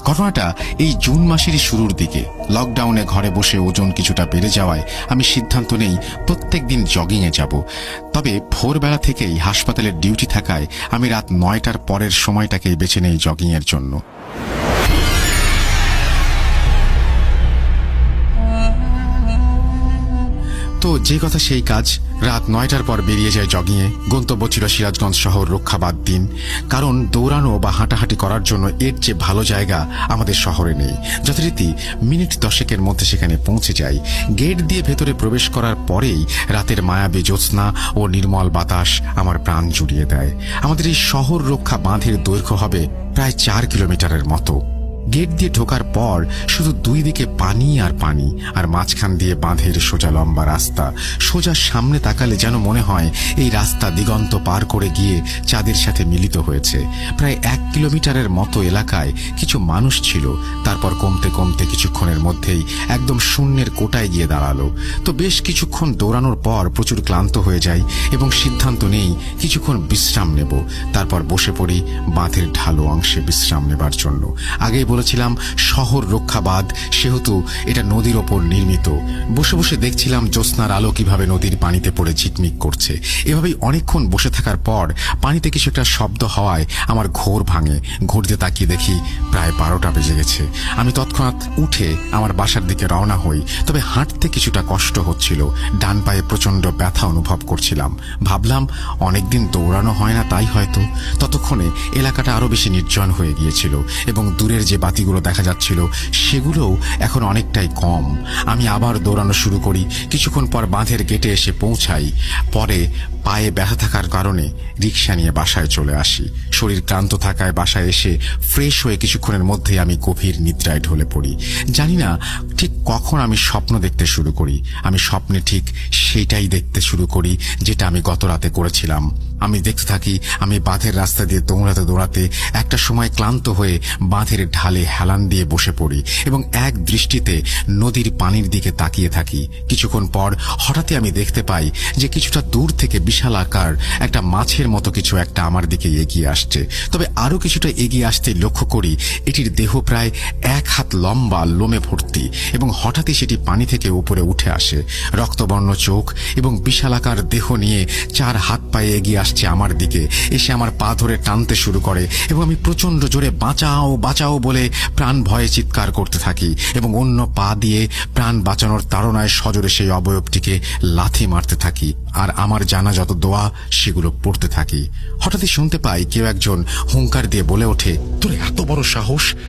ঘটনাটা এই জুন মাসেরই শুরুর দিকে। লকডাউনে ঘরে বসে ওজন কিছুটা বেড়ে যাওয়ায় আমি সিদ্ধান্ত নেই প্রত্যেক দিন জগিংয়ে যাব। তবে ভোরবেলা থেকেই হাসপাতালের ডিউটি থাকায় আমি রাত 9টার পরের সময়টাকেই বেছে নেই জগিংয়ের জন্য। তো যে কথা সেই কাজ, রাত 9টার পর বেরিয়ে যায় জগিংয়ে। গন্তব্য ছিল সিরাজগঞ্জ শহর রক্ষাবাদ দিন, কারণ দৌড়ানো বা হাঁটাহাঁটি করার জন্য এর চেয়ে ভালো জায়গা আমাদের শহরে নেই। যথারীতি মিনিট 10-এর মধ্যে সেখানে পৌঁছে যাই। গেট দিয়ে ভেতরে প্রবেশ করার পরেই রাতের মায়াবী জ্যোৎস্না ও নির্মল বাতাস আমার প্রাণ জুড়িয়ে দেয়। আমাদের এই শহর রক্ষা বাঁধের দৈর্ঘ্য হবে প্রায় 4 কিলোমিটারের মতো। গেট দিয়ে ঢোকার পর শুধু দুই দিকে পানি আর পানি, আর মাঝখান দিয়ে বাঁধের সোজা লম্বা রাস্তা। সোজা সামনে তাকালে যেন মনে হয় এই রাস্তা দিগন্ত পার করে গিয়ে চাঁদের সাথে মিলিত হয়েছে। প্রায় 1 কিলোমিটারের মতো এলাকায় কিছু মানুষ ছিল, তারপর কমতে কমতে কিছুক্ষণের মধ্যেই একদম শূন্যের কোটায় গিয়ে দাঁড়ালো। তো বেশ কিছুক্ষণ দৌড়ানোর পর প্রচুর ক্লান্ত হয়ে যাই এবং সিদ্ধান্ত নেই কিছুক্ষণ বিশ্রাম নেব। তারপর বসে পড়ি বাঁধের ঢালু অংশে বিশ্রাম নেবার জন্য। আগেই বলেছিলাম শহর রক্ষাবাদ, সেহেতু এটা নদীর ওপর নির্মিত। বসে বসে দেখছিলাম জ্যোৎস্নার আলো কিভাবে নদীর পানিতে পড়ে ঝিকমিক করছে। এভাবেই অনেকক্ষণ বসে থাকার পর পানিতে কিছু একটা শব্দ হওয়ায় আমার ঘোর ভাঙে। ঘুরতে তাকিয়ে দেখি প্রায় 12টা বেজে গেছে। আমি তৎক্ষণাৎ উঠে আমার বাসার দিকে রওনা হই। তবে হাঁটতে কিছুটা কষ্ট হচ্ছিল, ডান পায়ে প্রচন্ড ব্যথা অনুভব করছিলাম। ভাবলাম অনেকদিন দৌড়ানো হয় না, তাই হয়তো। ততক্ষণে এলাকাটা আরো বেশি নির্জন হয়ে গিয়েছিল এবং দূরের যে বাতিগুলো দেখা যাচ্ছিল সেগুলোও এখন অনেকটাই কম। আমি আবার দৌড়ানো শুরু করি। কিছুক্ষণ পর বাঁধের গেটে এসে পৌঁছাই। পরে পায়ে ব্যথা থাকার কারণে রিক্সা নিয়ে বাসায় চলে আসি। শরীর ক্লান্ত থাকায় বাসায় এসে ফ্রেশ হয়ে কিছুক্ষণের মধ্যে আমি গভীর নিদ্রায় ঢলে পড়ি। জানি না ঠিক কখন আমি স্বপ্ন দেখতে শুরু করি। আমি স্বপ্নে ঠিক সেইটাই দেখতে শুরু করি যেটা আমি গত রাতে করেছিলাম। আমি দেখতে থাকি আমি বাঁধের রাস্তা দিয়ে দৌড়াতে দৌড়াতে একটা সময় ক্লান্ত হয়ে বাঁধের ঢালে হেলান দিয়ে বসে পড়ি এবং এক দৃষ্টিতে নদীর পানির দিকে তাকিয়ে থাকি। কিছুক্ষণ পর হঠাৎই আমি দেখতে পাই যে কিছুটা দূর থেকে বিশাল আকার একটা মাছের মতো কিছু একটা আমার দিকে এগিয়ে আসছে। তবে আরো কিছুটা এগিয়ে আসতে লক্ষ্য করি এটির দেহ প্রায় 1 হাত লম্বা, লোমে ভর্তি, এবং হঠাৎই সেটি পানি থেকে উপরে উঠে আসে। রক্তবর্ণ চোখ এবং বিশাল আকার দেহ নিয়ে 4 হাত পায়ে এগিয়ে আসছে আমার দিকে। এসে আমার পা ধরে টানতে শুরু করে এবং আমি প্রচন্ড জোরে বাঁচাও বাঁচাও বলে প্রাণ ভয়ে চিৎকার করতে থাকি এবং অন্য পা দিয়ে প্রাণ বাঁচানোর তাড়নায় সজোরে সেই অবয়বটিকে লাথি মারতে থাকি আর আমার জানা যত দোয়া সেগুলো পড়তে থাকি। হঠাৎই শুনতে পাই কেউ একজন হুঙ্কার দিয়ে বলে ওঠে, তোর এত বড় সাহস,